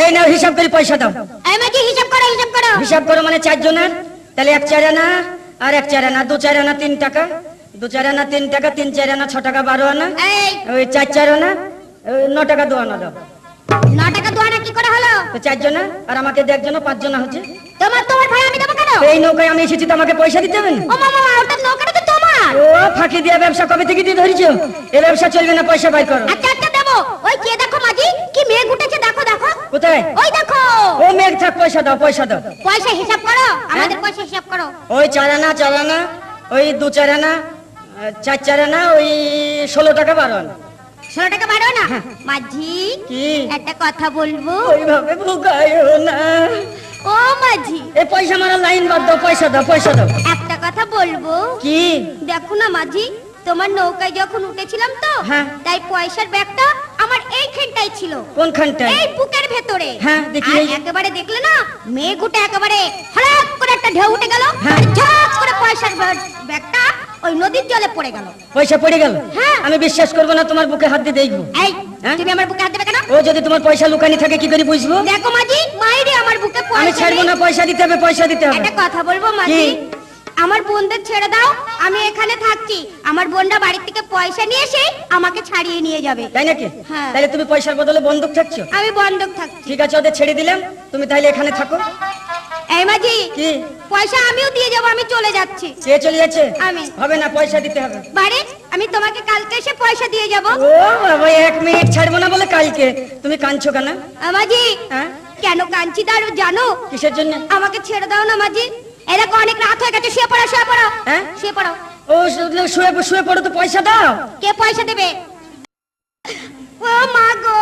এই নাও হিসাব করে পয়সা দাও। এই মাঝি হিসাব করো, হিসাব করো। হিসাব করো মানে 4 জনের, তাহলে 1 4 আনা আর 1 4 আনা, 2 4 আনা 3 টাকা, 2 4 আনা 3 টাকা, 3 4 আনা 6 টাকা 12 আনা, এই ওই 4 4 আনা 9 টাকা 2 আনা দাও। 9 টাকা 2 আনা কি করে হলো? তো 4 জনা আর আমাকে 1 জনা 5 জনা হচ্ছে। তোমার ভাই আমি দেবো কেন? এই নৌকায় আমি এসেছি তো আমাকে পয়সা দিতে হবে না? ও মামা ওটা নৌকাটা তো তোমার। ও ফাঁকি দিয়ে ব্যবসা কবে থেকে দিয়ে ধরেছো? এই ব্যবসা চলবে না, পয়সা বাই করো। আচ্ছা আচ্ছা দেবো। ওই কে দেখো মাঝি কি মেঘ উঠেছে, দেখো দেখো। কোথায়? ওই দেখো। ও মেঘ থাক, পয়সা দাও, পয়সা দাও। পয়সা হিসাব করো, আমাদের পয়সা হিসাব করো। ওই 4 আনা 4 আনা, ওই 2 4 আনা 4 4 আনা, ওই 16 টাকা 12 আনা। 16 টাকা 12 না? মাঝি কি? একটা কথা বলবো? ওইভাবে ভুগাইও না। ও মাঝি এই পয়সা মারা লাইন বাদ দাও, পয়সা দাও, পয়সা দাও। একটা কথা বলবো? কি? দেখো না মাঝি, তোমার নৌকায় যখন উঠেছিলাম তো, হ্যাঁ। তাই পয়সার ব্যাগটা আমার এইখানটাই ছিল। কোনখানটায়? এই বুকের ভেতরে। হ্যাঁ, দেখি। আর একেবারে দেখলে না, মেঘ উঠে একেবারে হঠাৎ করে একটা ঢেউ উঠে গেল, হ্যাঁ। ঝট করে পয়সার ব্যাগটা ওই নদীর জলে পড়ে গেল। পয়সা পড়ে গেল? হ্যাঁ। আমি বিশ্বাস করবো না, তোমার বুকে হাত দিয়ে দেখবো। এই হ্যাঁ? তুমি আমার বুকে হাত দেবে কেন? ও যদি তোমার পয়সা লুকানি থাকে কি করে বুঝবো? দেখো মাঝি, মাইরে আমার বুকে আমি পয়সা ছাড়বো নেই। না, পয়সা দিতে হবে, পয়সা দিতে হবে। একটা কথা বলবো মাঝি, কি? আমার বোনদের ছেড়ে দাও, আমি এখানে থাকছি। আমার বোনরা বাড়ি থেকে পয়সা নিয়ে এসে আমাকে ছাড়িয়ে নিয়ে যাবে। তাই নাকি? হ্যাঁ। তাহলে তুমি পয়সার বদলে বন্দুক থাকছো? আমি বন্ধক থাকছি। ঠিক আছে, ওদের ছেড়ে দিলাম, তুমি তাহলে এখানে থাকো। এই মাঝি, কি? পয়সা আমিও দিয়ে যাবো, আমি চলে যাচ্ছি। কে চলে যাচ্ছে? আমি। হবে না, পয়সা দিতে হবে। বাড়ি আমি তোমাকে কালকে এসে পয়সা দিয়ে যাবো। ও বাবা, 1 মিনিট ছাড়বো না বলে কালকে? তুমি কাঁদছো কেন? মাঝি হ্যাঁ? কেন কাঞ্চি দাঁড়ো জানো? কিসের জন্য? আমাকে ছেড়ে দাও না মাঝি, এরকম অনেক রাত হয়ে গেছে। শুয়ে পড়ো, শুয়ে পড়ো। হ্যাঁ? শুয়ে পড়ো। ও শুয়ে শুয়ে পড়ো তো পয়সা দাও। কে পয়সা দেবে? ও মা গো,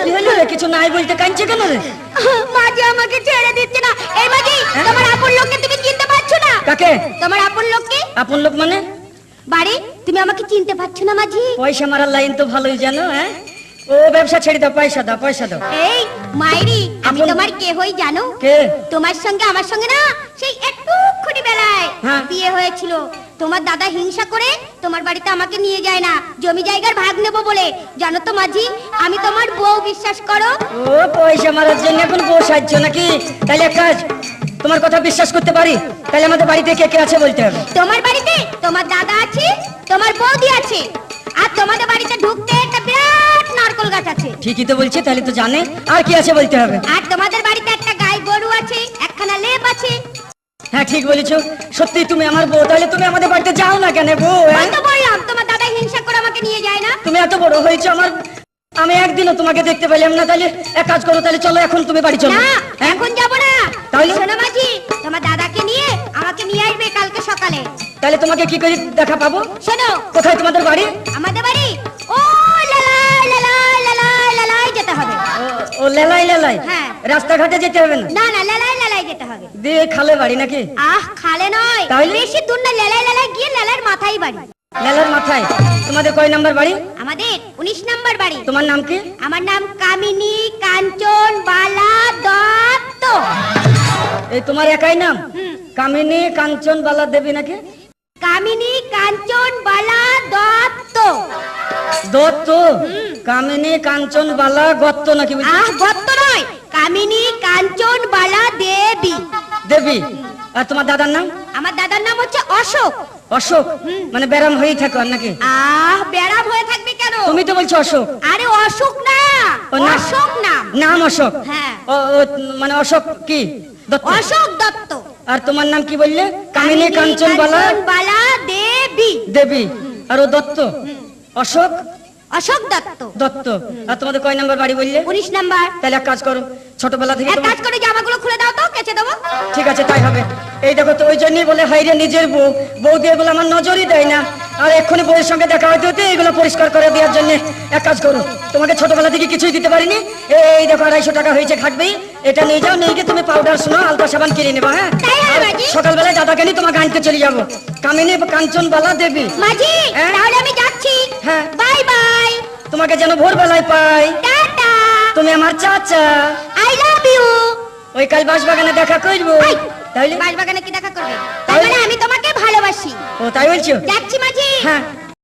কি হলো রে? কিছু নাই বলতে কাঁদছে কেন রে? মাঝি আমাকে ছেড়ে দিচ্ছে না। এই মাঝি, হ্যাঁ? তোমার আপন লোককে তুমি চিনতে পারছো না? কাকে? তোমার আপন লোককে। আপন লোক মানে? বাড়ি তুমি আমাকে চিনতে পারছো না মাঝি? পয়সা মারার লাইন তো ভালোই জানো। হ্যাঁ, ও ব্যবসা ছেড়ে দাও, পয়সা দাও, পয়সা দাও। এই মাইরি, আমি আপন- তোমার কে হই জানো? কে? তোমার সঙ্গে আমার সঙ্গে না সেই একটুখানি বেলায় হ্যাঁ। বিয়ে হয়েছিল। তোমার দাদা হিংসা করে তোমার বাড়িতে আমাকে নিয়ে যায় না, জমি জায়গার ভাগ নেবো বলে। জানো তো মাঝি, আমি তোমার বউ, বিশ্বাস করো। ও পয়সা মারার জন্য এখন বউ সাজছো নাকি? তাহলে এক কাজ, তোমার কথা বিশ্বাস করতে পারি, তাহলে আমাদের বাড়িতে কে কে আছে বলতে হবে। তোমার বাড়িতে তোমার দাদা আছে, তোমার বৌদি আছে, আর তোমাদের বাড়িতে ঢুকতে একটা বিরাট নারকেল গাছ আছে। ঠিকই তো বলছে, তাহলে তো জানে। আর কি আছে বলতে হবে। আর তোমাদের বাড়িতে একটা গাই গরু আছে, একখানা লেপ আছে। হ্যাঁ ঠিক বলেছো, সত্যি তুমি আমার বউ। তাহলে তুমি আমাদের বাড়িতে যাও না কেন বউ? হ্যাঁ? আমি তো বললাম তোমার দাদা হিংসা করে আমাকে নিয়ে যায় না। তুমি এত বড় হয়েছো, আমি একদিনও তোমাকে দেখতে পেলাম না। তাহলে এক কাজ করো, তাহলে চলো এখন তুমি বাড়ি চলো। না, হ্যাঁ? এখন যাব না। তাহলে? শোনো মাঝি, তোমার দাদাকে নিয়ে আমাকে নিয়ে আসবে কালকে সকালে। তাহলে তোমাকে কি করে দেখা পাবো? শোনো, কোথায় তোমাদের বাড়ি? আমাদের বাড়ি ও লালাই লালাই লালাই লালাই যেতে হবে। ও লেলাই লেলাই? হ্যাঁ। রাস্তাঘাটে যেতে হবে না? না না, লালাই লালাই যেতে হবে। দিয়ে খালে বাড়ি নাকি? আহ, খালে নয়, তাহলে? বেশি দূর না, লালাই লালাই গিয়ে লালার মাথায় বাড়ি। লেলার মাথায়? তোমাদের কয় নাম্বার বাড়ি? আমাদের 19 নম্বর বাড়ি। তোমার নাম কি? আমার নাম কামিনী কাঞ্চন বালা দত্ত। এই তোমার একাই নাম? কামিনী কাঞ্চন বালা দেবী নাকি? কামিনী কাঞ্চন বালা দত্ত। দত্ত? কামিনী কাঞ্চন বালা গত্ত নাকি? আহ, দত্ত নয়, কামিনী কাঞ্চন বালা দেবী। দেবী। আর তোমার দাদার নাম? আমার দাদার নাম হচ্ছে অশোক। অশোক? মানে ব্যারাম হয়েই থাকো আর নাকি? আহ, বেড়াম হয়ে থাকবে কেন? তুমি তো বলছো অশোক। আরে অশোক না, ও না। অশোক নাম। নাম অশোক? হ্যাঁ। ও মানে অশোক কি দত্ত? অশোক দত্ত। আর তোমার নাম কি বললে? কামিনী কাঞ্চন বালা বালা দেবী। দেবী। আর ও দত্ত? অশোক অশোক দত্ত। দত্ত। আর তোমাদের কয় নাম্বার বাড়ি বললে? 19 নাম্বার। তাহলে এক কাজ করো, ছোটবেলা থেকে এক কাজ করে জামাগুলো খুলে দাও তো, কেচে দেবো। ঠিক আছে, তাই হবে। এই দেখো তো, ওই জন্যই বলে হাইরে নিজের বউ, বউ দিয়ে বলে আমার নজরই দেয় না। আর এক্ষুনি বউয়ের সঙ্গে দেখা হইতে হতে এইগুলো পরিষ্কার করে দেওয়ার জন্য এক কাজ করো, তোমাকে ছোটবেলা থেকে কিছুই দিতে পারিনি। এই দেখো 250 টাকা হয়েছে, খাটবেই। এটা নিয়ে যাও, নিয়ে গিয়ে তুমি পাউডার শোনো, আলতা সাবান কিনে নেবা। হ্যাঁ, তাই হবে মাঝি। সকালবেলায় দাদাকে নিয়ে তোমাকে আনতে চলে যাবো। কামিনী কাঞ্চন বালা দেবী। মাঝি, হ্যাঁ? তাহলে আমি যাচ্ছি। হ্যাঁ। Bye bye. তোমাকে যেন ভোরবেলায় পাই। টাটা। তুমি আমার চাচা। I love you. ওই কাল বাঁশবাগানে দেখা করবো। তাহলে বাগানে কি দেখা করবে? তাহলে? তার মানে আমি তোমাকে ভালোবাসি। ও তাই বলছো? যাচ্ছি মাঝি। হ্যাঁ।